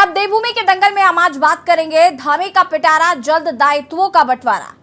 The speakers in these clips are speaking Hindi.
अब देवभूमि के दंगल में हम आज बात करेंगे धामी का पिटारा, जल्द दायित्वों का बंटवारा।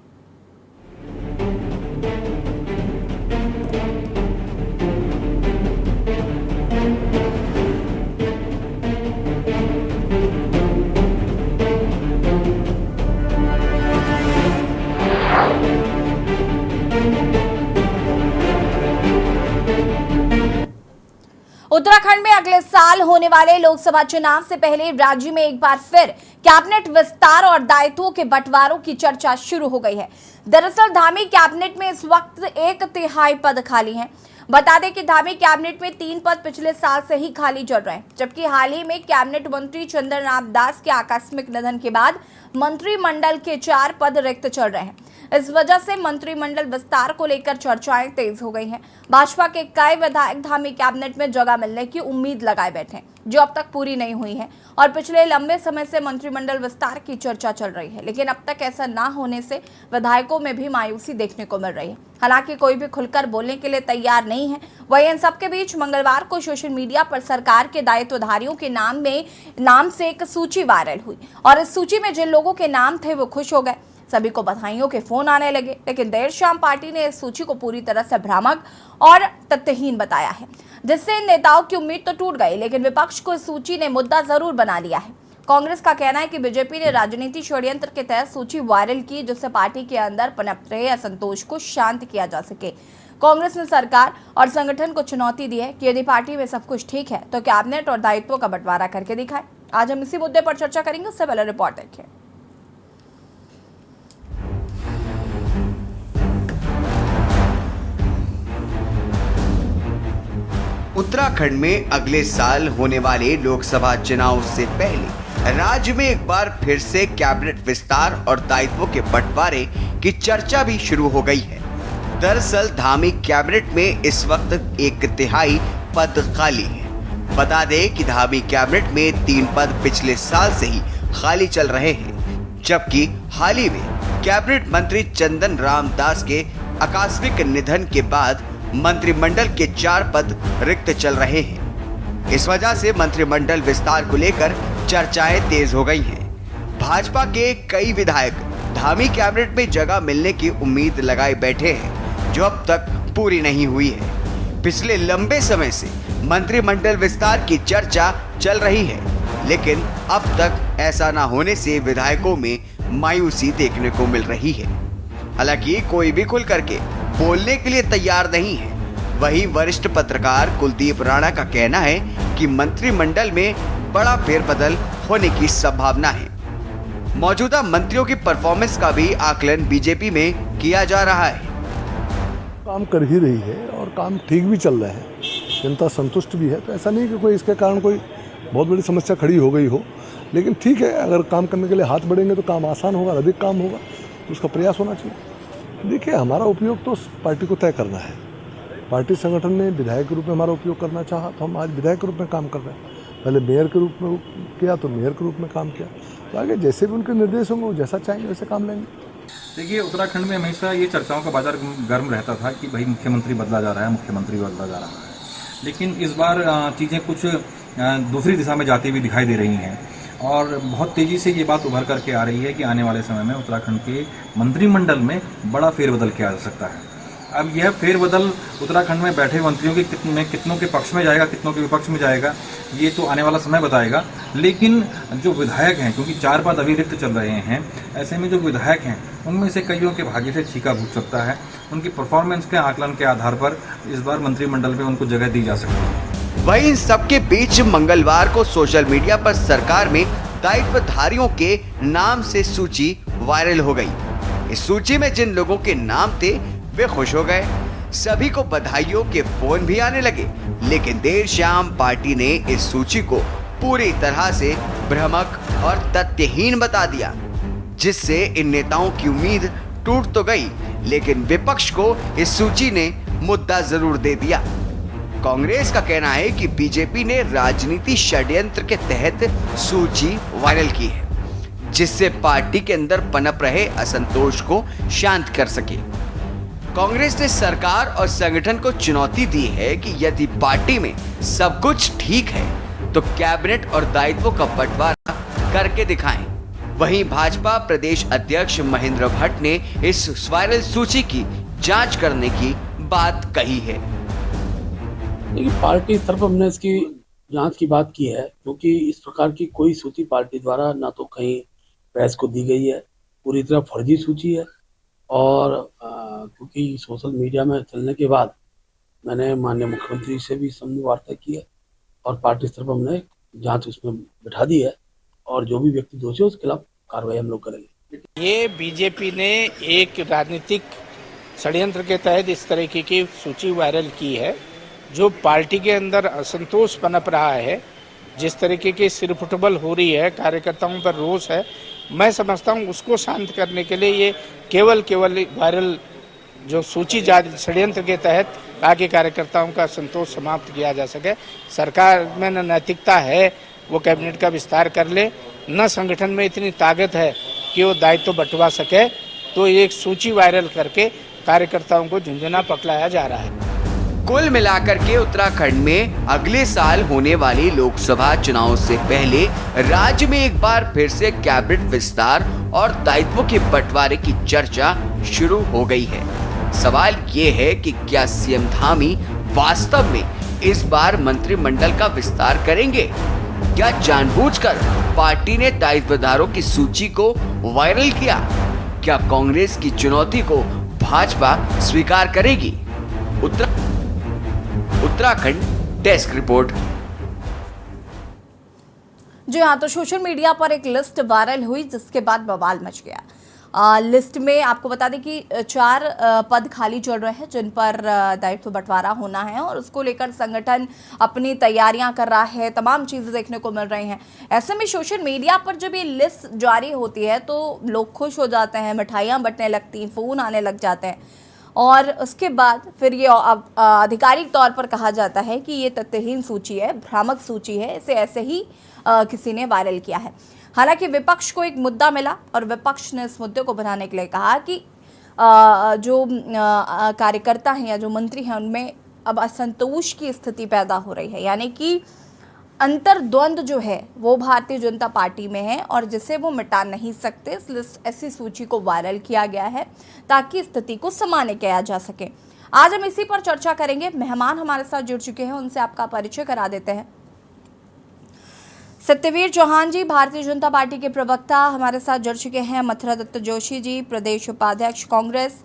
उत्तराखंड में अगले साल होने वाले लोकसभा चुनाव से पहले राज्य में एक बार फिर कैबिनेट विस्तार और दायित्वों के बंटवारों की चर्चा शुरू हो गई है। दरअसल धामी कैबिनेट में इस वक्त 1/3 पद खाली हैं। बता दें कि धामी कैबिनेट में 3 पद पिछले साल से ही खाली चल रहे हैं, जबकि हाल ही में कैबिनेट मंत्री चंदन राम दास के आकस्मिक निधन के बाद मंत्रिमंडल के 4 पद रिक्त चल रहे हैं। इस वजह से मंत्रिमंडल विस्तार को लेकर चर्चाएं तेज हो गई हैं। भाजपा के कई विधायक धामी कैबिनेट में जगह मिलने की उम्मीद लगाए बैठे हैं, जो अब तक पूरी नहीं हुई है और पिछले लंबे समय से मंत्रिमंडल विस्तार की चर्चा चल रही है, लेकिन अब तक ऐसा ना होने से विधायकों में भी मायूसी देखने को मिल रही है। हालांकि कोई भी खुलकर बोलने के लिए तैयार नहीं है। वहीं इन सबके बीच मंगलवार को सोशल मीडिया पर सरकार के दायित्वधारियों के नाम से एक सूची वायरल हुई और इस सूची में जिन लोगों के नाम थे वो खुश हो गए। सभी को बधाइयों के फोन आने लगे, लेकिन देर शाम पार्टी ने इस सूची को पूरी तरह से भ्रामक और तथ्यहीन बताया है, जिससे इन नेताओं की उम्मीद तो टूट गई, लेकिन विपक्ष को इस सूची ने मुद्दा जरूर बना लिया है। कांग्रेस का कहना है कि बीजेपी ने राजनीति षड्यंत्र के तहत सूची वायरल की, जिससे पार्टी के अंदर पनप रहे असंतोष को शांत किया जा सके। कांग्रेस ने सरकार और संगठन को चुनौती दी है कि यदि पार्टी में सब कुछ ठीक है तो कैबिनेट और दायित्वों का बंटवारा करके दिखाए। आज हम इसी मुद्दे पर चर्चा करेंगे, उससे पहले रिपोर्ट देखिए। उत्तराखंड में अगले साल होने वाले लोकसभा चुनाव से पहले राज्य में एक बार फिर से कैबिनेट विस्तार और दायित्वों के बंटवारे की चर्चा भी शुरू हो गई है। दरअसल धामी कैबिनेट में इस वक्त 1/3 पद खाली है। बता दें कि धामी कैबिनेट में 3 पद पिछले साल से ही खाली चल रहे हैं, जबकि हाल ही में कैबिनेट मंत्री चंदन राम दास के आकस्मिक निधन के बाद मंत्रिमंडल के 4 पद रिक्त चल रहे हैं। इस वजह से मंत्रिमंडल विस्तार को लेकर चर्चाएं तेज हो गई हैं। भाजपा के कई विधायक धामी कैबिनेट में जगह मिलने की उम्मीद लगाए बैठे हैं, जो अब तक पूरी नहीं हुई है। पिछले लंबे समय से मंत्रिमंडल विस्तार की चर्चा चल रही है, लेकिन अब तक ऐसा न होने से विधायकों में मायूसी देखने को मिल रही है। हालांकि कोई भी खुल करके बोलने के लिए तैयार नहीं है। वहीं वरिष्ठ पत्रकार कुलदीप राणा का कहना है कि मंत्रिमंडल में बड़ा फेरबदल होने की संभावना है। मौजूदा मंत्रियों की परफॉर्मेंस का भी आकलन बीजेपी में किया जा रहा है। काम कर ही रही है और काम ठीक भी चल रहा है, जनता संतुष्ट भी है, तो ऐसा नहीं कि कोई इसके कारण कोई बहुत बड़ी समस्या खड़ी हो गई हो। लेकिन ठीक है, अगर काम करने के लिए हाथ बढ़ेंगे तो काम आसान होगा, अधिक काम होगा, तो उसका प्रयास होना चाहिए। देखिए, हमारा उपयोग तो पार्टी को तय करना है। पार्टी संगठन ने विधायक के रूप में हमारा उपयोग करना चाहा तो हम आज विधायक के रूप में काम कर रहे हैं। पहले मेयर के रूप में किया तो मेयर के रूप में काम किया, तो आगे जैसे भी उनके निर्देश होंगे वो जैसा चाहेंगे वैसे काम लेंगे। देखिए, उत्तराखंड में हमेशा ये चर्चाओं का बाजार गर्म रहता था कि भाई मुख्यमंत्री बदला जा रहा है, मुख्यमंत्री बदला जा रहा है, लेकिन इस बार चीज़ें कुछ दूसरी दिशा में जाती हुई दिखाई दे रही हैं और बहुत तेज़ी से ये बात उभर करके आ रही है कि आने वाले समय में उत्तराखंड के मंत्रिमंडल में बड़ा फेरबदल किया जा सकता है। अब यह फेरबदल उत्तराखंड में बैठे मंत्रियों के कितनों के पक्ष में जाएगा, कितनों के विपक्ष में जाएगा, ये तो आने वाला समय बताएगा। लेकिन जो विधायक हैं, क्योंकि 4 पद अभी रिक्त चल रहे हैं, ऐसे में जो विधायक हैं उनमें से कईयों के भाग्य से छीका फूट सकता है। उनकी परफॉर्मेंस के आकलन के आधार पर इस बार मंत्रिमंडल में उनको जगह दी जा सकती है। वहीं इन सबके बीच मंगलवार को सोशल मीडिया पर सरकार में दायित्वधारियों के नाम से सूची वायरल हो गई। इस सूची में जिन लोगों के नाम थे वे खुश हो गए, सभी को बधाइयों के फोन भी आने लगे, लेकिन देर शाम पार्टी ने इस सूची को पूरी तरह से भ्रामक और तथ्यहीन बता दिया, जिससे इन नेताओं की उम्मीद टूट तो गई, लेकिन विपक्ष को इस सूची ने मुद्दा जरूर दे दिया। कांग्रेस का कहना है कि बीजेपी ने राजनीति षड्यंत्र के तहत सूची वायरल की है, जिससे पार्टी के अंदर पनप रहे असंतोष को शांत कर सके। कांग्रेस ने सरकार और संगठन को चुनौती दी है कि यदि पार्टी में सब कुछ ठीक है तो कैबिनेट और दायित्वों का बंटवारा करके दिखाएं। वहीं भाजपा प्रदेश अध्यक्ष महेंद्र भट्ट ने इस वायरल सूची की जांच करने की बात कही है। देखिए, पार्टी स्तर पर हमने इसकी जांच की बात की है, क्योंकि इस प्रकार की कोई सूची पार्टी द्वारा ना तो कहीं प्रेस को दी गई है, पूरी तरह फर्जी सूची है। और क्योंकि सोशल मीडिया में चलने के बाद मैंने माननीय मुख्यमंत्री से भी समझ वार्ता की है और पार्टी स्तर पर हमने जांच उसमें बिठा दी है और जो भी व्यक्ति दोषी है उसके खिलाफ कार्रवाई हम लोग करेंगे। ये बीजेपी ने एक राजनीतिक षड्यंत्र के तहत इस तरीके की सूची वायरल की है, जो पार्टी के अंदर असंतोष पनप रहा है, जिस तरीके की सिरफुटबल हो रही है, कार्यकर्ताओं पर रोष है। मैं समझता हूं उसको शांत करने के लिए ये केवल वायरल जो सूची षड्यंत्र के तहत ताकि कार्यकर्ताओं का संतोष समाप्त किया जा सके। सरकार में न नैतिकता है वो कैबिनेट का विस्तार कर ले, न संगठन में इतनी ताकत है कि वो दायित्व बंटवा सके, तो एक सूची वायरल करके कार्यकर्ताओं को झुंझुना पकड़ाया जा रहा है। कुल मिलाकर के उत्तराखंड में अगले साल होने वाली लोकसभा चुनाव से पहले राज्य में एक बार फिर से कैबिनेट विस्तार और दायित्वों के बंटवारे की चर्चा शुरू हो गई है। सवाल ये है कि क्या सीएम धामी वास्तव में इस बार मंत्रिमंडल का विस्तार करेंगे? क्या जानबूझकर पार्टी ने दायित्वदारों की सूची को वायरल किया? क्या कांग्रेस की चुनौती को भाजपा स्वीकार करेगी? Uttarakhand desk report. जी हाँ, तो सोशल मीडिया पर एक लिस्ट वायरल हुई जिसके बाद बवाल मच गया। लिस्ट में आपको बता दें कि 4 पद खाली चल रहे हैं जिन पर दायित्व बंटवारा होना है और उसको लेकर संगठन अपनी तैयारियां कर रहा है, तमाम चीज़ें देखने को मिल रही हैं। ऐसे में सोशल मीडिया पर जब ये लिस्ट जारी होती है तो लोग खुश हो जाते हैं, मिठाइयाँ बंटने लगती हैं, फ़ोन आने लग जाते हैं और उसके बाद फिर ये आधिकारिक तौर पर कहा जाता है कि ये तथ्यहीन सूची है, भ्रामक सूची है, इसे ऐसे ही किसी ने वायरल किया है। हालांकि विपक्ष को एक मुद्दा मिला और विपक्ष ने इस मुद्दे को बनाने के लिए कहा कि जो कार्यकर्ता हैं या जो मंत्री हैं उनमें अब असंतोष की स्थिति पैदा हो रही है, यानी कि अंतर्द्वंद जो है वो भारतीय जनता पार्टी में है और जिसे वो मिटा नहीं सकते, इसलिए ऐसी सूची को वायरल किया गया है ताकि स्थिति को सामान्य किया जा सके। आज हम इसी पर चर्चा करेंगे। मेहमान हमारे साथ जुड़ चुके हैं, उनसे आपका परिचय करा देते हैं। सत्यवीर चौहान जी भारतीय जनता पार्टी के प्रवक्ता हमारे साथ जुड़ चुके हैं। मथुरा दत्त जोशी जी प्रदेश उपाध्यक्ष कांग्रेस।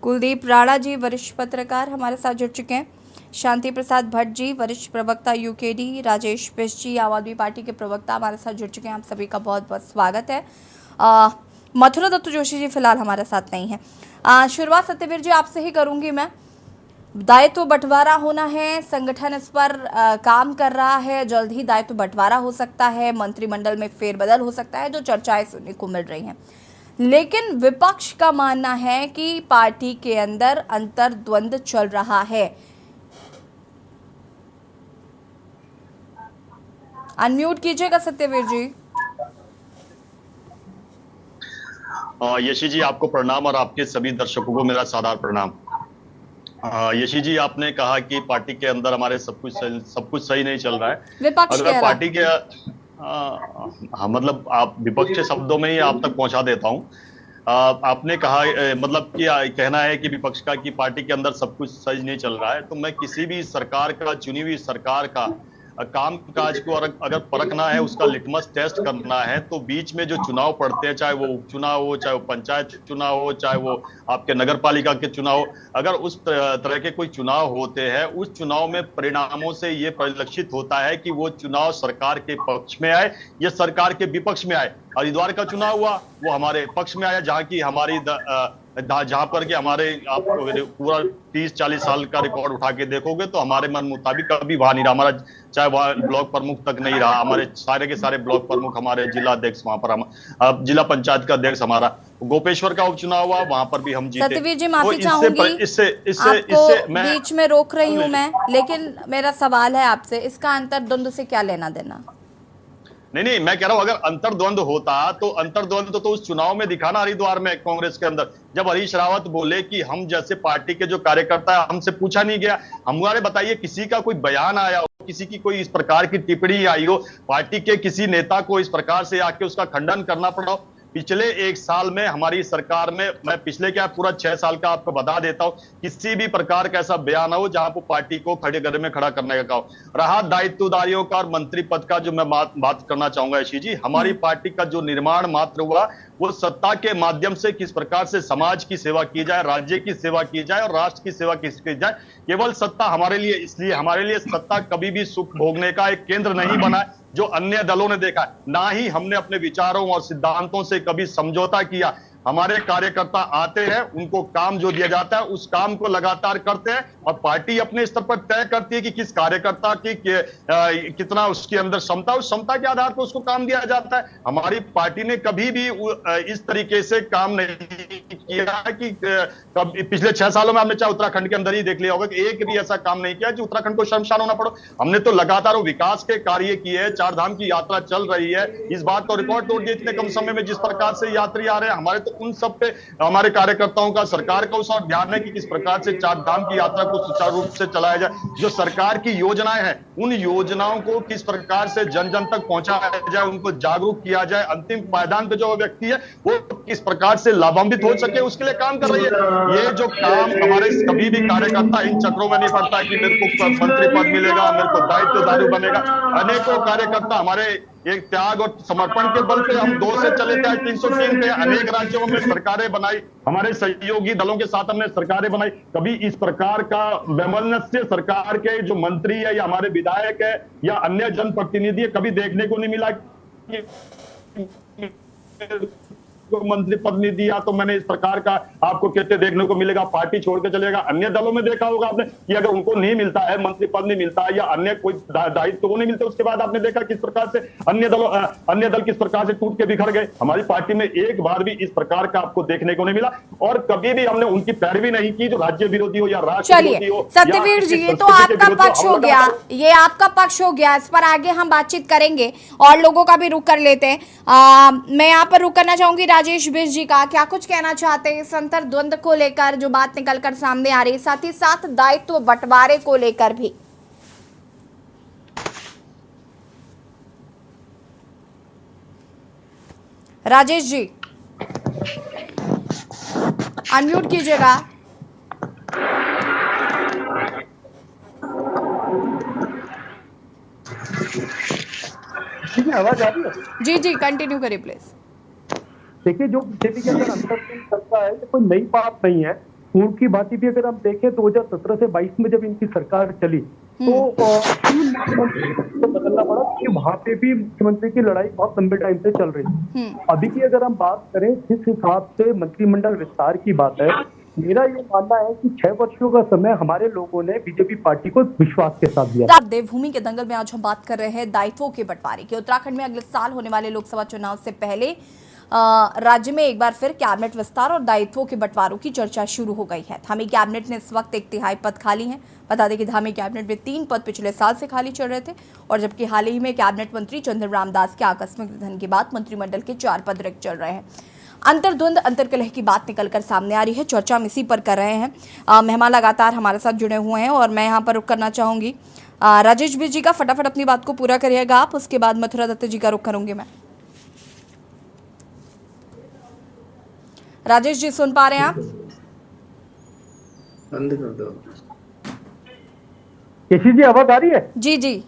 कुलदीप राणा जी वरिष्ठ पत्रकार हमारे साथ जुड़ चुके हैं। शांति प्रसाद भट्ट जी वरिष्ठ प्रवक्ता यूकेडी। राजेश बिष्ट जी आम आदमी पार्टी के प्रवक्ता हमारे साथ जुड़ चुके हैं। आप सभी का बहुत बहुत स्वागत है। मथुरा दत्त जोशी जी फिलहाल हमारे साथ नहीं है। शुरुआत सत्यवीर जी आपसे ही करूंगी मैं। दायित्व बंटवारा होना है, संगठन इस पर काम कर रहा है, जल्द ही दायित्व बंटवारा हो सकता है, मंत्रिमंडल में फेरबदल हो सकता है, जो चर्चाएं सुनने को मिल रही हैं। लेकिन विपक्ष का मानना है कि पार्टी के अंदर अंतर्द्वंद चल रहा है। अनम्यूट कीजिएगा सत्यवीर जी। यशी जी आपको प्रणाम और आपके सभी दर्शकों को मेरा सादर प्रणाम। यशी जी आपने कहा कि पार्टी के अंदर हमारे सब कुछ सही नहीं चल रहा है। विपक्ष अगर पार्टी के हाँ मतलब आप विपक्ष के शब्दों में ही आप तक पहुंचा देता हूं। आपने कहा मतलब कि कहना है कि विपक्ष का कि पार्टी के अंदर सब कुछ सही नहीं चल रहा है, तो मैं किसी भी सरकार का, चुनी हुई सरकार का काम काज को अगर परखना है, उसका लिटमस टेस्ट करना है, तो बीच में जो चुनाव पड़ते हैं, चाहे वो उपचुनाव हो, चाहे वो पंचायत चुनाव हो, चाहे वो आपके नगर पालिका के चुनाव हो, अगर उस तरह के कोई चुनाव होते हैं, उस चुनाव में परिणामों से ये परिलक्षित होता है कि वो चुनाव सरकार के पक्ष में आए या सरकार के विपक्ष में आए। हरिद्वार का चुनाव हुआ वो हमारे पक्ष में आया, जहाँ की हमारी जहां पर कि हमारे आप पूरा 30-40 साल का रिकॉर्ड उठा के देखोगे तो हमारे मन मुताबिक कभी वहां नहीं रहा, हमारा चाहे वहां ब्लॉक प्रमुख तक नहीं रहा, हमारे सारे के सारे ब्लॉक प्रमुख, हमारे जिला अध्यक्ष वहां पर, हम जिला पंचायत का अध्यक्ष हमारा, गोपेश्वर का उपचुनाव हुआ वहां पर भी हम जीते। सत्यवीर जी माफी चाहूंगी, इससे मैं बीच में रोक रही हूँ मैं, लेकिन मेरा सवाल है आपसे, इसका अंतर्द्वंद से क्या लेना देना? नहीं, मैं कह रहा हूं अगर अंतर्द्वंद होता तो अंतर्द्वंद तो उस चुनाव में दिखाना हरिद्वार में कांग्रेस के अंदर, जब हरीश रावत बोले कि हम जैसे पार्टी के जो कार्यकर्ता है हमसे पूछा नहीं गया। हमारे बताइए किसी का कोई बयान आया हो, किसी की कोई इस प्रकार की टिप्पणी आई हो, पार्टी के किसी नेता को इस प्रकार से आके उसका खंडन करना पड़ा हो? पिछले 1 साल में हमारी सरकार में, मैं पिछले क्या पूरा 6 साल का आपको बता देता हूं, किसी भी प्रकार का ऐसा बयान हो जहां पर पार्टी को खड़े गले में खड़ा करने का कहो। रहा दायित्वदारियों का और मंत्री पद का, जो मैं बात करना चाहूंगा ऋषि जी, हमारी पार्टी का जो निर्माण मात्र हुआ वो सत्ता के माध्यम से किस प्रकार से समाज की सेवा की जाए, राज्य की सेवा की जाए और राष्ट्र की सेवा की जाए। केवल सत्ता हमारे लिए, इसलिए हमारे लिए सत्ता कभी भी सुख भोगने का एक केंद्र नहीं बना है जो अन्य दलों ने देखा है। ना ही हमने अपने विचारों और सिद्धांतों से कभी समझौता किया। हमारे कार्यकर्ता आते हैं, उनको काम जो दिया जाता है उस काम को लगातार करते हैं और पार्टी अपने स्तर पर तय करती है कि किस कार्यकर्ता की कितना उसके अंदर क्षमता, उस क्षमता के आधार पर उसको काम दिया जाता है। हमारी पार्टी ने कभी भी इस तरीके से काम नहीं किया कि पिछले 6 सालों में हमने चाहे उत्तराखंड के अंदर ही देख लिया होगा कि एक भी ऐसा काम नहीं किया कि उत्तराखंड को शर्मसार होना पड़ो। हमने तो लगातार विकास के कार्य किए हैं, 4 धाम की यात्रा चल रही है, इस बात को रिकॉर्ड तोड़ दिया इतने कम समय में। जिस प्रकार से यात्री आ रहे हैं हमारे, उन सब पे हमारे कार्यकर्ताओं का, सरकार का उस और ध्यान है कि किस प्रकार से 4 धाम की यात्रा को सुचारू रूप से चलाया जाए। जो सरकार की योजनाएं हैं उन योजनाओं को किस प्रकार से जन जन तक पहुंचाया जाए, उनको जागरूक किया जाए, अंतिम पायदान पे जो व्यक्ति है वो किस प्रकार से लाभान्वित हो सके उसके लिए काम कर रही है। ये जो काम हमारे कभी भी कार्यकर्ता इन चक्रों में नहीं पड़ता कि मेरे को मंत्री पद मिलेगा, मेरे को दायित्वदारी बनेगा। अनेकों कार्यकर्ता हमारे एक त्याग और समर्पण के बल पे हम 2 से चले थे 303 पे, अनेक राज्यों में सरकारें बनाई, हमारे सहयोगी दलों के साथ हमने सरकारें बनाई। कभी इस प्रकार का वैमनस्य सरकार के जो मंत्री है या हमारे विधायक है या अन्य जनप्रतिनिधि कभी देखने को नहीं मिला कि मंत्री पद नहीं दिया तो मैंने इस प्रकार का आपको कहते देखने को मिलेगा, पार्टी छोड़ के चलेगा। अन्य दलों में देखा होगा आपने कि अगर उनको नहीं मिलता है, मंत्री पद नहीं मिलता है या अन्य कोई दायित्व वो नहीं मिलते, उसके बाद आपने देखा किस प्रकार से अन्य दल किस प्रकार से टूट के बिखर गए। हमारी पार्टी में एक बार भी इस प्रकार का आपको देखने को नहीं मिला और कभी भी हमने उनकी पैरवी नहीं की जो राज्य विरोधी हो या राष्ट्र विरोधी हो। सत्यवीर जी, ये तो आपका पक्ष हो गया, ये आपका पक्ष हो गया, इस पर आगे हम बातचीत करेंगे और लोगों का भी रुख कर लेते हैं। मैं यहाँ पर रुक करना चाहूंगी राजेश बिष्ट जी का, क्या कुछ कहना चाहते हैं इस अंतर्द्वंद को लेकर जो बात निकलकर सामने आ रही है, साथ ही साथ दायित्व बंटवारे को लेकर भी? राजेश जी अनम्यूट कीजिएगा। आवाज आ रही है? जी जी कंटिन्यू करिए प्लीज। देखिए, जो बीजेपी के अंदर अंतर्द्वंद चलता है ये कोई नई बात नहीं है। पूर्व की बात भी अगर हम देखें 2017 से 22 में जब इनकी सरकार चली तो मुख्यमंत्री को बदलना पड़ा क्योंकि वहां पे भी मुख्यमंत्री की लड़ाई बहुत लंबे टाइम से चल रही थी। अभी की अगर हम बात करें जिस हिसाब से मंत्रिमंडल विस्तार की बात है, मेरा ये मानना है कि 6 वर्षों का समय हमारे लोगों ने बीजेपी पार्टी को विश्वास के साथ दिया। देवभूमि के दंगल में आज हम बात कर रहे हैं दायित्वों के बंटवारे की। उत्तराखंड में अगले साल होने वाले लोकसभा चुनाव से पहले राज्य में एक बार फिर कैबिनेट विस्तार और दायित्वों के बंटवारों की चर्चा शुरू हो गई है। धामी कैबिनेट ने इस वक्त 1/3 पद खाली हैं। बता दें कि धामी कैबिनेट में 3 पद पिछले साल से खाली चल रहे थे और जबकि हाल ही में कैबिनेट मंत्री चंद्र रामदास के आकस्मिक निधन के बाद मंत्रिमंडल के 4 पद रिक्त चल रहे हैं। अंतर्द्वंद अंतर्कलह की बात निकलकर सामने आ रही है, चर्चा हम इसी पर कर रहे हैं। मेहमान लगातार हमारे साथ जुड़े हुए हैं और मैं यहाँ पर रुख करना चाहूंगी राजेश बिष्ट जी का। फटाफट अपनी बात को पूरा करिएगा आप, उसके बाद मथुरा दत्त जी का रुख करूंगी मैं। राजेश जी सुन पा रहे हैं आप? बंद कर दो। केसी जी आवाज आ रही है? जी जी।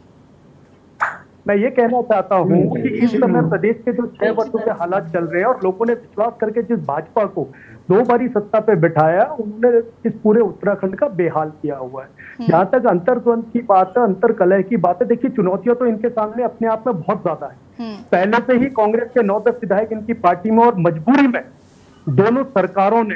मैं ये कहना चाहता हूँ कि इस समय प्रदेश के जो 6 वर्षों के हालात चल रहे हैं और लोगों ने विश्वास करके जिस भाजपा को 2 बारी सत्ता पे बिठाया, उन्होंने इस पूरे उत्तराखंड का बेहाल किया हुआ है। जहां तक अंतर्द्वंद की बात है, अंतरकलह की बात है, देखिए चुनौतियां तो इनके सामने अपने आप में बहुत ज्यादा है। पहले से ही कांग्रेस के 9-10 विधायक इनकी पार्टी में और मजबूरी में दोनों सरकारों ने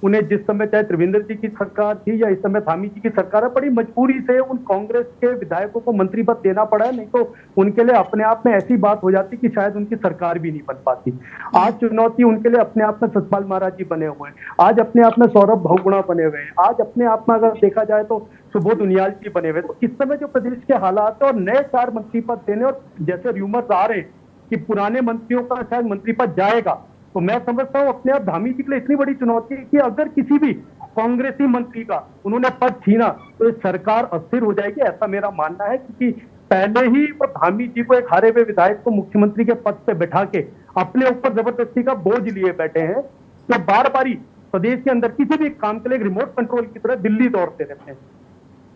उन्हें, जिस समय चाहे त्रिवेंद्र जी की सरकार थी या इस समय धामी जी की सरकार है, बड़ी मजबूरी से उन कांग्रेस के विधायकों को मंत्री पद देना पड़ा है। नहीं तो उनके लिए अपने आप में ऐसी बात हो जाती कि शायद उनकी सरकार भी नहीं बन पाती। आज चुनौती उनके लिए अपने आप में सतपाल महाराज जी बने हुए हैं, आज अपने आप में सौरभ बहुगुणा बने हुए हैं, आज अपने आप में अगर देखा जाए तो सुबोध उनियाल जी बने हुए। तो इस समय जो प्रदेश के हालात है और नए 4 मंत्री पद देने और जैसे र्यूमर्स आ रहे हैं कि पुराने मंत्रियों का शायद मंत्री पद जाएगा। तो मैं समझता हूँ अपने आप धामी जी के लिए इतनी बड़ी चुनौती है कि अगर किसी भी कांग्रेसी मंत्री का उन्होंने पद छीना तो ये सरकार अस्थिर हो जाएगी, ऐसा मेरा मानना है। क्योंकि पहले ही वो धामी जी को, एक हारे हुए विधायक को मुख्यमंत्री के पद पे बैठा के अपने ऊपर जबरदस्ती का बोझ लिए बैठे हैं, तो बार बारी प्रदेश के अंदर किसी भी काम के लिए रिमोट कंट्रोल की तरह दिल्ली दौड़ते रहते हैं।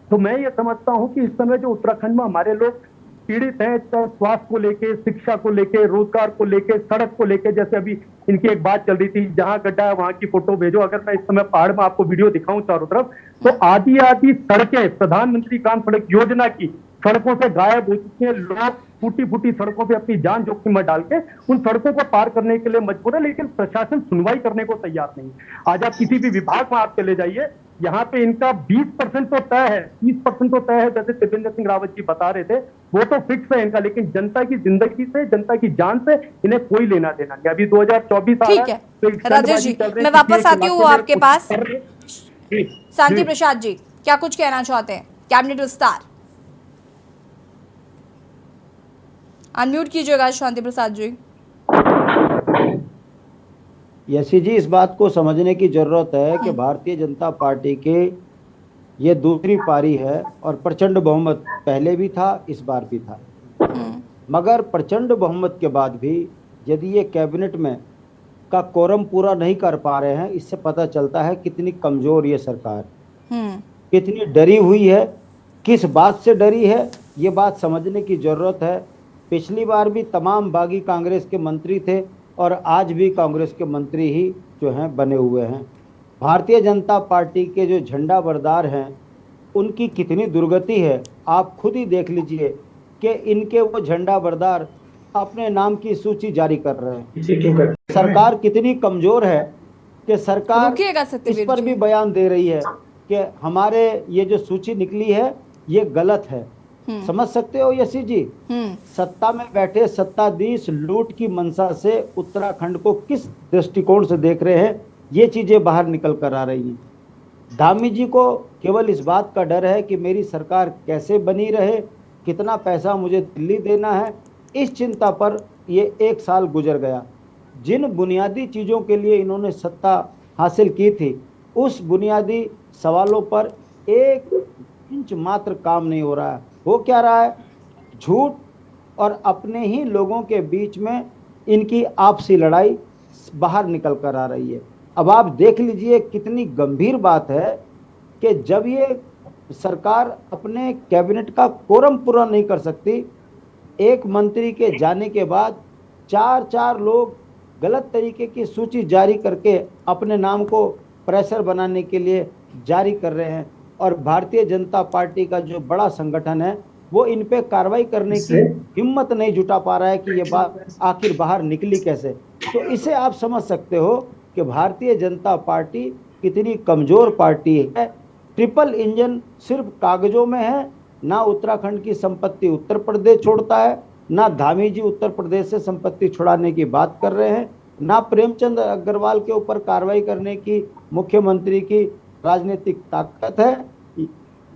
तो मैं ये समझता हूं कि इस समय जो उत्तराखंड में हमारे लोग पीड़ित हैं, चाहे स्वास्थ्य को लेके, शिक्षा को लेके, रोजगार को लेके, सड़क को लेके, जैसे अभी इनकी एक बात चल रही थी, जहां गड्ढा है वहां की फोटो भेजो। अगर मैं इस समय पहाड़ में आपको वीडियो दिखाऊं चारों तरफ, तो आधी आधी सड़कें प्रधानमंत्री ग्राम सड़क योजना की सड़कों से गायब हो चुकी हैं। लोग फूटी फूटी सड़कों पे अपनी जान जोखिम में डाल के उन सड़कों को पार करने के लिए मजबूर है, लेकिन प्रशासन सुनवाई करने को तैयार नहीं। आज आप किसी भी विभाग में आप चले जाइए, यहाँ पे इनका 20% तो तय है, 30% तो तय है, जैसे त्रिवेंद्र सिंह रावत जी बता रहे थे, वो तो फिक्स है इनका, लेकिन जनता की जिंदगी से, जनता की जान से इन्हें कोई लेना देना नहीं। अभी 2024 आ रहा ठीक है राजेश जी, मैं वापस आती हूँ आपके पास। शांति प्रसाद जी, क्या कुछ कहना चाहते हैं? कैबिनेट विस्तार अनम्यूट कीजिएगा शांति प्रसाद जी। यशी जी, इस बात को समझने की जरूरत है कि भारतीय जनता पार्टी के ये दूसरी पारी है और प्रचंड बहुमत पहले भी था, इस बार भी था। मगर प्रचंड बहुमत के बाद भी यदि ये कैबिनेट में का कोरम पूरा नहीं कर पा रहे हैं, इससे पता चलता है कितनी कमजोर ये सरकार, कितनी डरी हुई है, किस बात से डरी है, ये बात समझने की जरूरत है। पिछली बार भी तमाम बागी कांग्रेस के मंत्री थे और आज भी कांग्रेस के मंत्री ही जो हैं बने हुए हैं। भारतीय जनता पार्टी के जो झंडा बरदार हैं उनकी कितनी दुर्गति है, आप खुद ही देख लीजिए कि इनके वो झंडा बरदार अपने नाम की सूची जारी कर रहे हैं। सरकार कितनी कमजोर है कि सरकार इस पर भी बयान दे रही है कि हमारे ये जो सूची निकली है ये गलत है। समझ सकते हो यशी जी, सत्ता में बैठे सत्ताधीश लूट की मंशा से उत्तराखंड को किस दृष्टिकोण से देख रहे हैं, ये चीजें बाहर निकल कर आ रही हैं। धामी जी को केवल इस बात का डर है कि मेरी सरकार कैसे बनी रहे, कितना पैसा मुझे दिल्ली देना है, इस चिंता पर ये 1 साल गुजर गया। जिन बुनियादी चीज़ों के लिए इन्होंने सत्ता हासिल की थी, उस बुनियादी सवालों पर 1 इंच मात्र काम नहीं हो रहा है। हो क्या रहा है? झूठ और अपने ही लोगों के बीच में इनकी आपसी लड़ाई बाहर निकल कर आ रही है। अब आप देख लीजिए कितनी गंभीर बात है कि जब ये सरकार अपने कैबिनेट का कोरम पूरा नहीं कर सकती, एक मंत्री के जाने के बाद 4 लोग गलत तरीके की सूची जारी करके अपने नाम को प्रेशर बनाने के लिए जारी कर रहे हैं, और भारतीय जनता पार्टी का जो बड़ा संगठन है वो इन पे कार्रवाई करने की हिम्मत नहीं जुटा पा रहा है कि ये बात आखिर बाहर निकली कैसे। तो इसे आप समझ सकते हो कि भारतीय जनता पार्टी कितनी कमजोर पार्टी है। ट्रिपल इंजन सिर्फ कागजों में है, ना उत्तराखंड की संपत्ति उत्तर प्रदेश छोड़ता है, ना धामी जी उत्तर प्रदेश से संपत्ति छुड़ाने की बात कर रहे हैं, ना प्रेमचंद अग्रवाल के ऊपर कार्रवाई करने की मुख्यमंत्री की राजनीतिक ताकत है।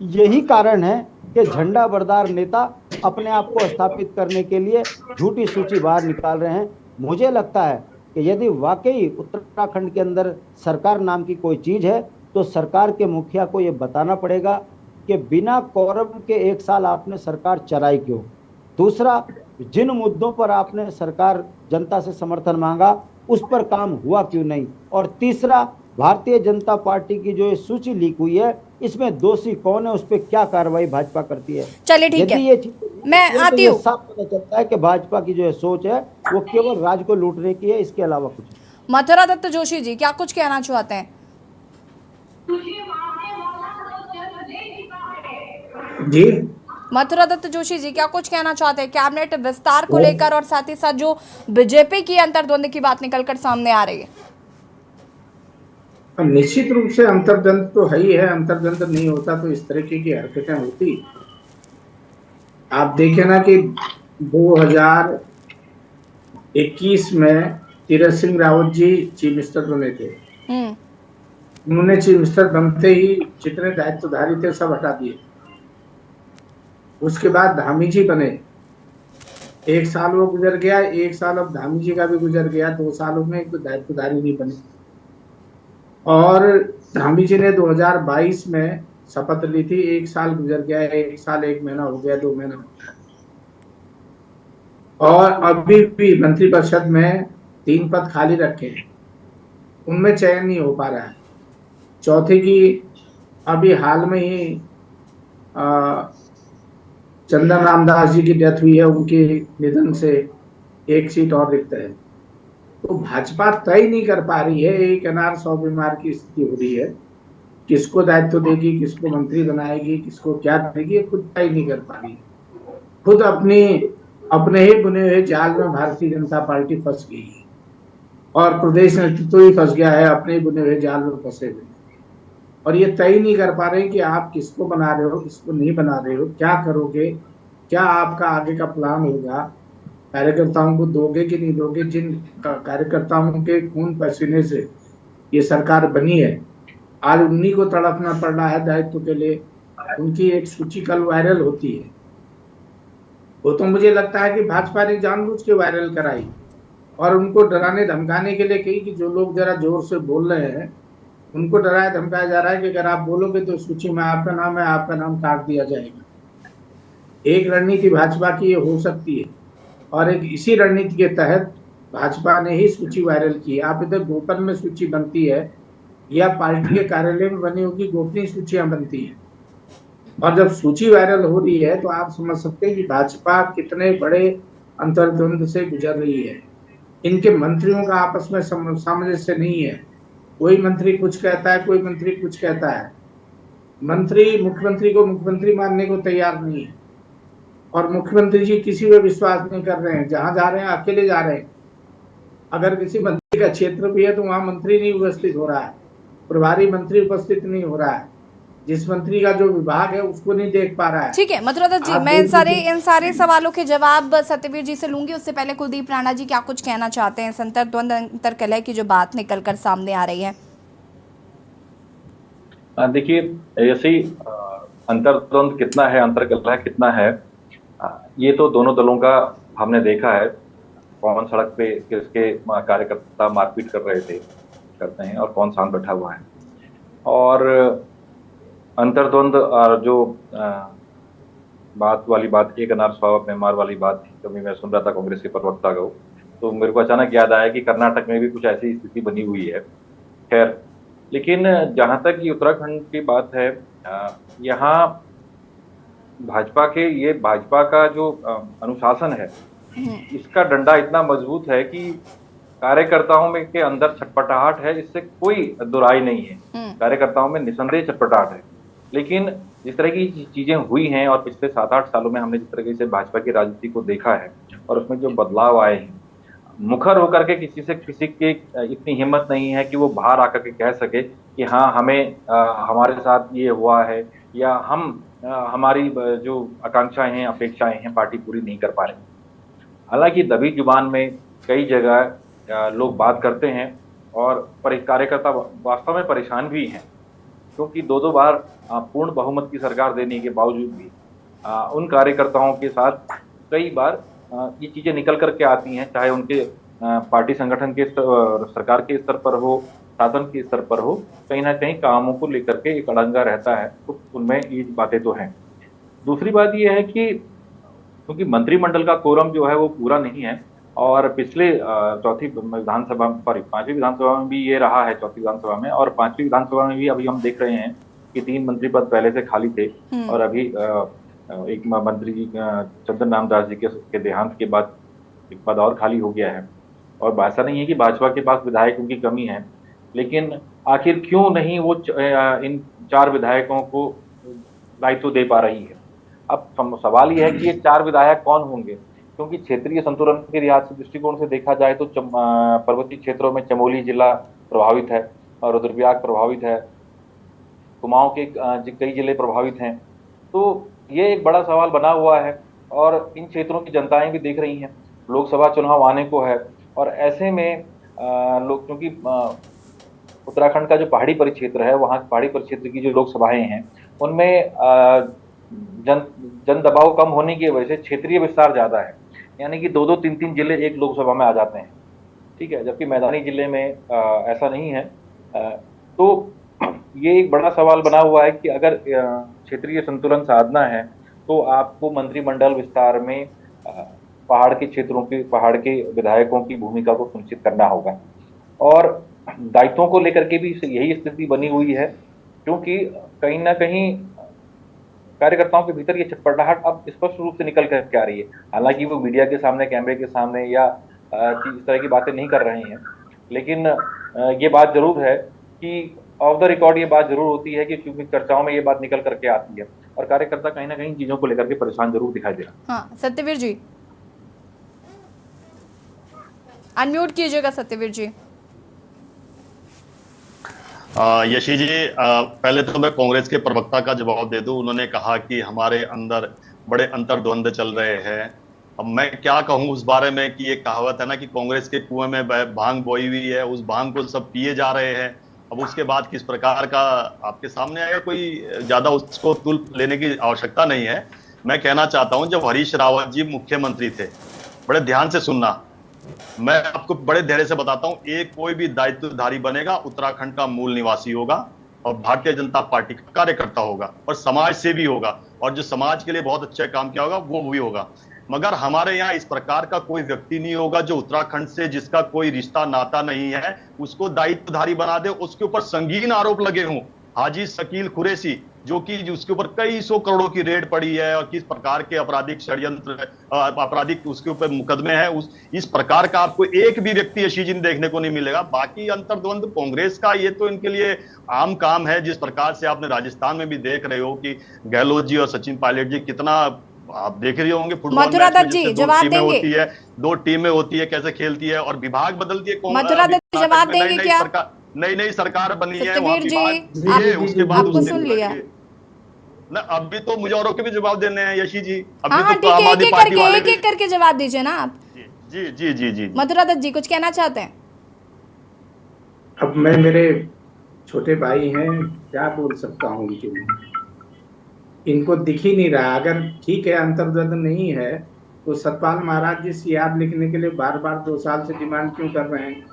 यही कारण है कि झंडा बरदार नेता अपने आप को स्थापित करने के लिए झूठी सूची बाहर निकाल रहे हैं। मुझे लगता है कि यदि वाकई उत्तराखंड के अंदर सरकार नाम की कोई चीज़ है तो सरकार के मुखिया को ये बताना पड़ेगा कि बिना कोरम के 1 साल आपने सरकार चलाई क्यों। दूसरा, जिन मुद्दों पर आपने सरकार जनता से समर्थन मांगा उस पर काम हुआ क्यों नहीं। और तीसरा, भारतीय जनता पार्टी की जो ये सूची लीक हुई है इसमें दोषी कौन है, उस पर क्या कार्रवाई भाजपा करती है। चलिए ठीक है, मैं आती हूँ। साफ पता चलता है कि भाजपा की जो है सोच है वो केवल राज को लूटने की है, इसके अलावा कुछ। मथुरा दत्त जोशी जी, क्या कुछ कहना चाहते हैं? जी, मथुरा दत्त जोशी जी, क्या कुछ कहना चाहते हैं कैबिनेट विस्तार को लेकर, और साथ ही साथ जो बीजेपी की अंतर्द्वंद की बात निकलकर सामने आ रही है? निश्चित रूप से अंतर्द्वंद तो है ही है। अंतर्द्वंद नहीं होता तो इस तरीके की हरकतें होती। आप देखें ना कि 2021 में तीरथ सिंह रावत जी चीफ मिनिस्टर बने थे। उन्होंने चीफ मिनिस्टर बनते ही जितने दायित्वधारी थे सब हटा दिए। उसके बाद धामी जी बने, एक साल वो गुजर गया, एक साल अब धामी जी का भी गुजर गया, 2 सालों में एक तो दायित्वधारी नहीं बने। और धामी जी ने 2022 में शपथ ली थी, 1 साल गुजर गया, 1 साल 1 महीना हो गया, 2 महीना हो गया, और अभी भी मंत्रिपरिषद में 3 पद खाली रखे हैं, उनमें चयन नहीं हो पा रहा है। चौथे की अभी हाल में ही चंदन रामदास जी की डेथ हुई है, उनके निधन से एक सीट और रिक्त है। तो भाजपा तय नहीं कर पा रही है, एक अनार 100 बीमार की स्थिति हो रही है, किसको दायित्व देगी, किसको मंत्री बनाएगी, किसको क्या देगी, खुद तय नहीं कर पा रही है। खुद अपने ही बुने हुए जाल में भारतीय जनता पार्टी फंस गई है, और प्रदेश नेतृत्व ही फंस गया है, अपने ही बुने हुए जाल में फंसे हुए, और ये तय नहीं कर पा रहे कि आप किसको बना रहे हो, किसको नहीं बना रहे हो, क्या करोगे, क्या आपका आगे का प्लान होगा, कार्यकर्ताओं को दोगे कि नहीं दोगे। जिन कार्यकर्ताओं के खून पसीने से ये सरकार बनी है, आज उन्हीं को तड़पना पड़ रहा है दायित्व के लिए। उनकी एक सूची कल वायरल होती है, वो तो मुझे लगता है कि भाजपा ने जानबूझ के वायरल कराई और उनको डराने धमकाने के लिए कही कि जो लोग जरा जोर से बोल रहे हैं उनको डराया धमकाया जा रहा है कि अगर आप बोलोगे तो सूची में आपका नाम है, आपका नाम काट दिया जाएगा। एक रणनीति भाजपा की ये हो सकती है, और एक इसी रणनीति के तहत भाजपा ने ही सूची वायरल की है। आप इधर गोपन में सूची बनती है या पार्टी के कार्यालय में बनी होगी गोपनीय सूचियां बनती है, और जब सूची वायरल हो रही है तो आप समझ सकते हैं कि भाजपा कितने बड़े अंतर्द्वंद से गुजर रही है। इनके मंत्रियों का आपस में सामंजस्य नहीं है, कोई मंत्री कुछ कहता है, कोई मंत्री कुछ कहता है। मंत्री मुख्यमंत्री को मुख्यमंत्री मानने को तैयार नहीं है, और मुख्यमंत्री जी किसी पे विश्वास नहीं कर रहे हैं, जहां जा रहे हैं अकेले जा रहे हैं। अगर किसी मंत्री का क्षेत्र भी है तो वहां मंत्री नहीं उपस्थित हो रहा है, प्रभारी मंत्री उपस्थित नहीं हो रहा है, जिस मंत्री का जो विभाग है उसको नहीं देख पा रहा है। ठीक है मथुरा दत्त जी, मैं इन सारे सवालों के जवाब सत्यवीर जी से लूंगी। उससे पहले कुलदीप राणा जी क्या कुछ कहना चाहते हैं, अंतर्द्वंद अंतरकलह की जो बात निकलकर सामने आ रही है? देखिए, ऐसे ही अंतर्द्वंद कितना है, अंतरकलह कितना है, ये तो दोनों दलों का हमने देखा है। कौन सड़क पे किसके कार्यकर्ता मारपीट करते हैं और कौन शांत बैठा हुआ है। और अंतर्द्वंद और जो बात वाली बात, एक अनार 100 बीमार वाली बात थी, कभी मैं सुन रहा था कांग्रेस के प्रवक्ता को, तो मेरे को अचानक याद आया कि कर्नाटक में भी कुछ ऐसी स्थिति बनी हुई है। खैर, लेकिन जहां तक ये उत्तराखंड की बात है, यहाँ भाजपा का जो अनुशासन है, इसका डंडा इतना मजबूत है कि कार्यकर्ताओं में के अंदर छटपटाहट है, इससे कोई दुराई नहीं है। कार्यकर्ताओं में निसंदेह छटपटाहट है। लेकिन जिस तरह की चीजें हुई हैं और पिछले 7-8 सालों में हमने जिस तरह से भाजपा की राजनीति को देखा है और उसमें जो बदलाव आए हैं, मुखर होकर के किसी की इतनी हिम्मत नहीं है कि वो बाहर आकर के कह सके कि हाँ हमें हमारे साथ ये हुआ है, या हमारी जो आकांक्षाएं हैं, अपेक्षाएं हैं, पार्टी पूरी नहीं कर पा रही। हालांकि दबी जुबान में कई जगह लोग बात करते हैं और कार्यकर्ता वास्तव में परेशान भी हैं, क्योंकि 2 बार पूर्ण बहुमत की सरकार देने के बावजूद भी उन कार्यकर्ताओं के साथ कई बार ये चीजें निकल करके आती हैं, चाहे उनके पार्टी संगठन के सरकार के स्तर पर हो, शासन के स्तर पर हो, कहीं ना कहीं कामों को लेकर के एक अड़ंगा रहता है। तो उनमें ये बातें तो हैं। दूसरी बात ये है कि क्योंकि मंत्रिमंडल का कोरम जो है वो पूरा नहीं है, और पिछले पांचवी विधानसभा में भी ये रहा है, चौथी विधानसभा में, और 5वीं विधानसभा में भी अभी हम देख रहे हैं कि 3 मंत्री पद पहले से खाली थे, और अभी एक मंत्री जी चंदन रामदास जी के देहांत के बाद एक पद और खाली हो गया है। और ऐसा नहीं है कि भाजपा के पास विधायकों की कमी है, लेकिन आखिर क्यों नहीं वो इन 4 विधायकों को दायित्व दे पा रही है। अब सवाल ये है कि ये 4 विधायक कौन होंगे, क्योंकि क्षेत्रीय संतुलन के लिहाज से दृष्टिकोण से देखा जाए तो पर्वतीय क्षेत्रों में चमोली जिला प्रभावित है और रुद्रप्रयाग प्रभावित है, कुमाऊं के कई जिले प्रभावित हैं। तो ये एक बड़ा सवाल बना हुआ है, और इन क्षेत्रों की जनताएं भी देख रही हैं, लोकसभा चुनाव आने को है, और ऐसे में लोग, क्योंकि उत्तराखंड का जो पहाड़ी परिक्षेत्र है, वहाँ पहाड़ी परिक्षेत्र की जो लोकसभाएं हैं उनमें जन दबाव कम होने की वजह से क्षेत्रीय विस्तार ज्यादा है। यानी कि 2-2, 3-3 जिले एक लोकसभा में आ जाते हैं, ठीक है, जबकि मैदानी जिले में ऐसा नहीं है। तो ये एक बड़ा सवाल बना हुआ है कि अगर क्षेत्रीय संतुलन साधना है तो आपको मंत्रिमंडल विस्तार में पहाड़ के क्षेत्रों के, पहाड़ के विधायकों की भूमिका को सुनिश्चित करना होगा। और दायित्वों को लेकर के भी यही स्थिति बनी हुई है, क्योंकि कहीं ना कहीं कार्यकर्ताओं के भीतर ये चटपटाहट अब स्पष्ट रूप से निकल कर के आ रही है। हालांकि वो मीडिया के सामने, कैमरे के सामने या इस तरह की बातें नहीं कर रहे हैं, लेकिन ये बात जरूर है कि ऑफ द रिकॉर्ड ये बात जरूर होती है कि क्योंकि चर्चाओं में ये बात निकल करके आती है और कार्यकर्ता कहीं ना कहीं चीजों को लेकर के परेशान जरूर दिखाई दे रहा है। हाँ, सत्यवीर जी अनम्यूट कीजिएगा। सत्यवीर जी। यशी जी, पहले तो मैं कांग्रेस के प्रवक्ता का जवाब दे दूं। उन्होंने कहा कि हमारे अंदर बड़े अंतर्द्वंद चल रहे हैं। अब मैं क्या कहूं उस बारे में कि ये कहावत है ना कि कांग्रेस के कुएं में भांग बोई हुई है, उस भांग को सब पिए जा रहे हैं। अब उसके बाद किस प्रकार का आपके सामने आएगा, कोई ज्यादा उसको तुल लेने की आवश्यकता नहीं है। मैं कहना चाहता हूं, जब हरीश रावत जी मुख्यमंत्री थे, बड़े ध्यान से सुनना, मैं आपको बड़े धैर्य से बताता हूं, एक कोई भी दायित्वधारी बनेगा उत्तराखंड का मूल निवासी होगा और भारतीय जनता पार्टी का कार्यकर्ता होगा और समाज सेवी होगा, और जो समाज के लिए बहुत अच्छा काम किया होगा वो भी होगा। मगर हमारे यहाँ इस प्रकार का कोई व्यक्ति नहीं होगा जो उत्तराखंड से, जिसका कोई रिश्ता नाता नहीं है, उसको दायित्वधारी बना दे, उसके ऊपर संगीन आरोप लगे हों। हाजी शकील कुरैशी, जो कि उसके ऊपर कई 100 करोड़ों की रेड पड़ी है और किस प्रकार के आपराधिक षड्यंत्र, आपराधिक उसके ऊपर मुकदमे हैं, इस प्रकार का आपको एक भी व्यक्ति यशी जी देखने को नहीं मिलेगा। बाकी अंतर्द्वंद कांग्रेस का ये तो इनके लिए आम काम है। जिस प्रकार से आपने राजस्थान में भी देख रहे हो कि गहलोत जी और सचिन पायलट जी, कितना आप देख रहे होंगे फुटबॉल मथुरा दत्त जी जवाब देंगे। होती है, 2 टीमें होती है, कैसे खेलती है और विभाग बदलती है। मथुरा दत्त जवाब देंगे क्या? नई सरकार बनी है, सत्यवीर जी उसके बाद आपको सुन लिया ना। अभी तो मुझे औरों के भी जवाब देने हैं यशी जी। हाँ, ठीक है, एक एक करके जवाब दीजिए ना आप। जी जी जी जी। मथुरा दत्त जी कुछ कहना चाहते हैं? अब मैं, मेरे छोटे भाई हैं, क्या बोल सकता हूँ उनके लिए। इनको दिख ही नहीं रहा। अगर ठीक है अंतर्द्वंद नहीं है तो सतपाल महाराज जी सियार लिखने के लिए बार बार 2 साल से डिमांड क्यों कर रहे हैं?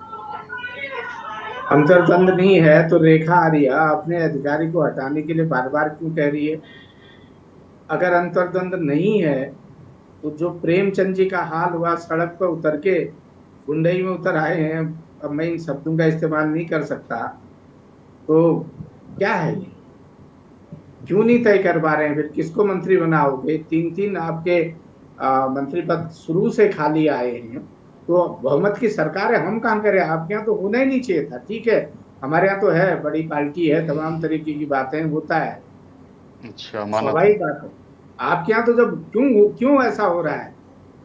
अंतर्द्वंद नहीं है तो रेखा आर्या अपने अधिकारी को हटाने के लिए बार बार क्यों कह रही है? अगर अंतर्द्वंद नहीं है तो जो प्रेमचंद जी का हाल हुआ, सड़क पर उतर के गुंडई में उतर आए हैं, अब मैं इन शब्दों का इस्तेमाल नहीं कर सकता, तो क्या है ये? क्यों नहीं तय कर पा रहे हैं? फिर किसको मंत्री बनाओगे? 3-3 आपके मंत्री पद शुरू से खाली आए हैं, तो बहुमत की सरकार है, हम काम करें? आपके यहाँ तो होना ही नहीं चाहिए था। ठीक है, हमारे यहाँ तो है, बड़ी पार्टी है, तमाम तरीके की बातें होता है, अच्छा, स्वाभाविक बात है। आपके यहाँ तो जब क्यों ऐसा हो रहा है?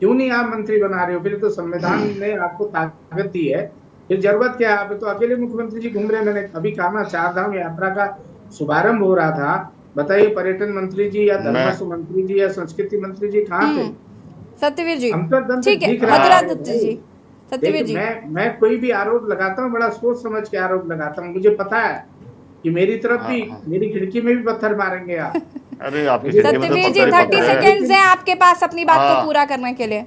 क्यों नहीं आप मंत्री बना रहे हो? फिर तो संविधान ने आपको ताकत दी है, फिर जरूरत क्या है? आप तो अकेले मुख्यमंत्री जी घूम रहे हैं। मैंने अभी कहा ना, 4 धाम यात्रा का शुभारंभ हो रहा था, बताइए पर्यटन मंत्री जी या धर्मस्व मंत्री जी या संस्कृति मंत्री जी कहाँ थे? सत्यवीर जी अंतर्द्वंद ठीक है। दिख रहा मथुरा है। दत्त जी, सत्यवीर जी, मैं कोई भी आरोप लगाता हूँ, बड़ा सोच समझ के आरोप लगाता हूँ। मुझे पता है कि मेरी तरफ भी, मेरी खिड़की में भी पत्थर मारेंगे आप। अरे आपकी खिड़की में तो सत्यवीर जी 30 सेकंड्स हैं आपके पास अपनी बात को पूरा करने के लिए,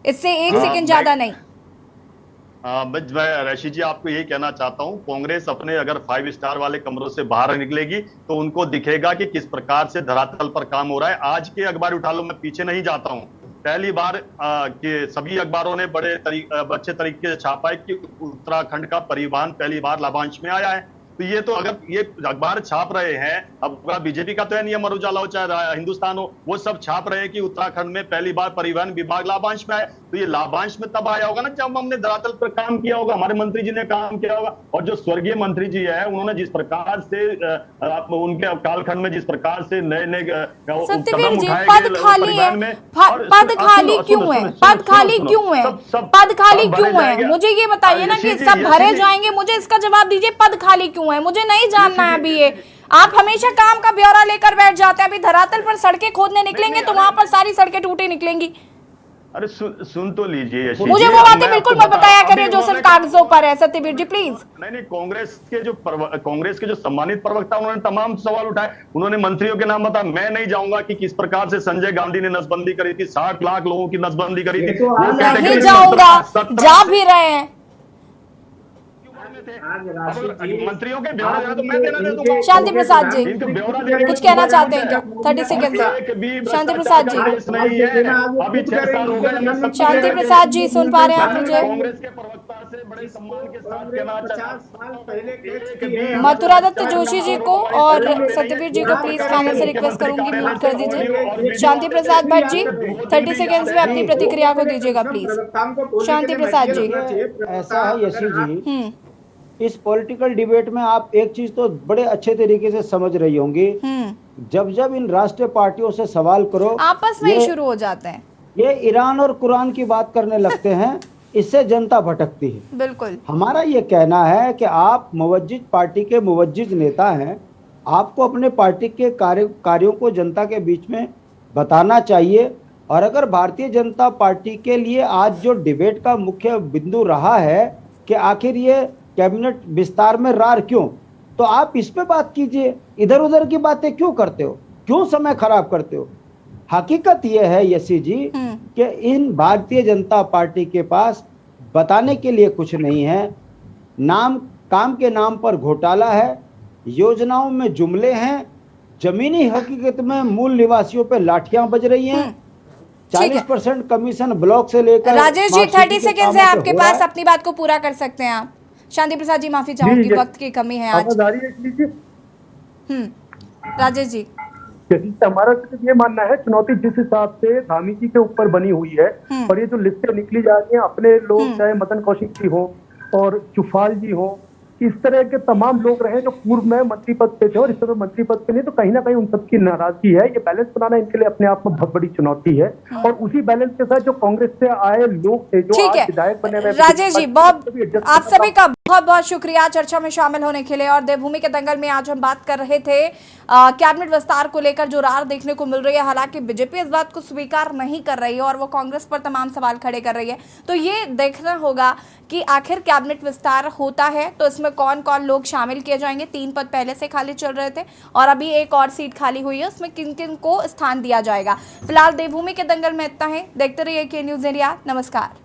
इससे 1 सेकंड ज्यादा नहीं। मैं ऋषि जी आपको यही कहना चाहता हूं, कांग्रेस अपने अगर 5 स्टार वाले कमरों से बाहर निकलेगी तो उनको दिखेगा कि किस प्रकार से धरातल पर काम हो रहा है। आज के अखबार उठा लो, मैं पीछे नहीं जाता हूं, पहली बार कि सभी अखबारों ने बड़े अच्छे तरीके से छापा है कि उत्तराखंड का परिवहन पहली बार लाभांश में आया है। तो ये तो अगर ये अखबार छाप रहे हैं, अब बीजेपी का तो है नहीं, अमर उजाला हो चाहे हिंदुस्तान हो, वो सब छाप रहे हैं कि उत्तराखंड में पहली बार परिवहन विभाग लाभांश में आया। तो ये लाभांश में तब आया होगा ना जब हमने धरातल पर काम किया होगा, हमारे मंत्री जी ने काम किया होगा। और जो स्वर्गीय मंत्री जी है, उन्होंने जिस प्रकार से उनके कालखंड में जिस प्रकार से नए सत्यवीर जी पद खाली है, पद खाली क्यों है? पद खाली क्यों है? पद खाली क्यों है? मुझे ये बताइए ना कि सब भरे जाएंगे, मुझे इसका जवाब दीजिए। पद खाली क्यों है? मुझे नहीं जानना है अभी ये। आप हमेशा काम का ब्यौरा लेकर बैठ जाते हैं। अभी धरातल पर सड़कें खोदने निकलेंगे तो वहां पर सारी सड़कें टूटी निकलेंगी। अरे सुन तो लीजिए यशी मुझे जी, वो बातें मैं बिल्कुल आपको मत बताया बता- करिए अभी जो सिर्फ उन्होंने- कागजों पर है। सत्यवीर जी प्लीज। नहीं, कांग्रेस के जो सम्मानित प्रवक्ता उन्होंने तमाम सवाल उठाए। उन्होंने मंत्रियों के नाम बताया। मैं नहीं जाऊंगा कि किस प्रकार से संजय गांधी ने नसबंदी करी थी, 60 लाख लोगों की नसबंदी करी थी। वो नहीं जाऊंगा, जा भी रहे हैं। मंत्रियों के ब्यौरा तो मैं देना दे दूंगा। शांति प्रसाद जी इनको ब्यौरा देने कुछ की कहना जरूरत चाहते हैं है। क्या? 30 सेकेंड। एक भी शांति भ्रष्टाचार प्रसाद का जी। केस नहीं है। अभी 6 साल हो गए हमें सब शांति प्रसाद जी सुन पा रहे हैं आप मुझे? कांग्रेस के प्रवक्ता से बड़े सम्मान के साथ कहना 50 साल पहले मथुरा दत्त जोशी जी को और सत्यवीर जी को प्लीज पैनल से रिक्वेस्ट करूंगी म्यूट कर दीजिए। शांति प्रसाद भट्ट जी 30 सेकेंड्स में अपनी प्रतिक्रिया को दीजिएगा प्लीज। शांति प्रसाद जी। ऐसा है यशी जी, इस पॉलिटिकल डिबेट में आप एक चीज तो बड़े अच्छे तरीके से समझ रही होंगी, जब जब इन राष्ट्रीय पार्टियों से सवाल करो आपस में ही शुरू हो जाते हैं, ये ईरान और कुरान की बात करने लगते हैं, इससे जनता भटकती है। बिल्कुल। हमारा ये कहना है कि आप मुवज्जिज पार्टी के मुवज्जिज नेता हैं, आपको अपने पार्टी के कार्यों को जनता के बीच में बताना चाहिए। और अगर भारतीय जनता पार्टी के लिए आज जो डिबेट का मुख्य बिंदु रहा है कि आखिर ये कैबिनेट विस्तार में रार क्यों, तो आप इस पे बात कीजिए। इधर उधर की बातें क्यों करते हो, क्यों समय खराब करते हो? हकीकत यह है यशी जी कि इन भारतीय जनता पार्टी के पास बताने के लिए कुछ नहीं है। काम के नाम पर घोटाला है, योजनाओं में जुमले हैं, जमीनी हकीकत में मूल निवासियों पे लाठियां बज रही हैं। 40% कमीशन ब्लॉक से लेकर राजेश जी 30 सेकेंड है आपके पास, अपनी बात को पूरा कर सकते हैं आप। शांति प्रसाद जी माफी चाहूंगी, वक्त की कमी है आज। राजेश जी हमारा ये मानना है चुनौती जिस हिसाब से धामी जी के ऊपर बनी हुई है और ये जो लिस्टें निकली जा रही हैं, अपने लोग चाहे मदन कौशिक जी हो और चुफाल जी हो, इस तरह के तमाम लोग रहे जो पूर्व में मंत्री पद पे थे और इस तरह मंत्री पद पे नहीं, तो कहीं ना कहीं उन सबकी नाराजगी है। ये बैलेंस बनाना इनके लिए अपने आप में बहुत बड़ी चुनौती है। और उसी बैलेंस के साथ जो कांग्रेस से आए लोग थे जो आज विधायक बने हुए, राजेश जी बहुत आप सभी का बहुत बहुत शुक्रिया चर्चा में शामिल होने के लिए। और देवभूमि के दंगल में आज हम बात कर रहे थे कैबिनेट विस्तार को लेकर जो रार देखने को मिल रही है। हालांकि बीजेपी इस बात को स्वीकार नहीं कर रही है और वो कांग्रेस पर तमाम सवाल खड़े कर रही है। तो ये देखना होगा कि आखिर कैबिनेट विस्तार होता है तो इसमें कौन कौन लोग शामिल किए जाएंगे। 3 पद पहले से खाली चल रहे थे और अभी एक और सीट खाली हुई है, उसमें किन किन को स्थान दिया जाएगा। फिलहाल देवभूमि के दंगल में इतना है। देखते रहिए के न्यूज़ इंडिया। नमस्कार।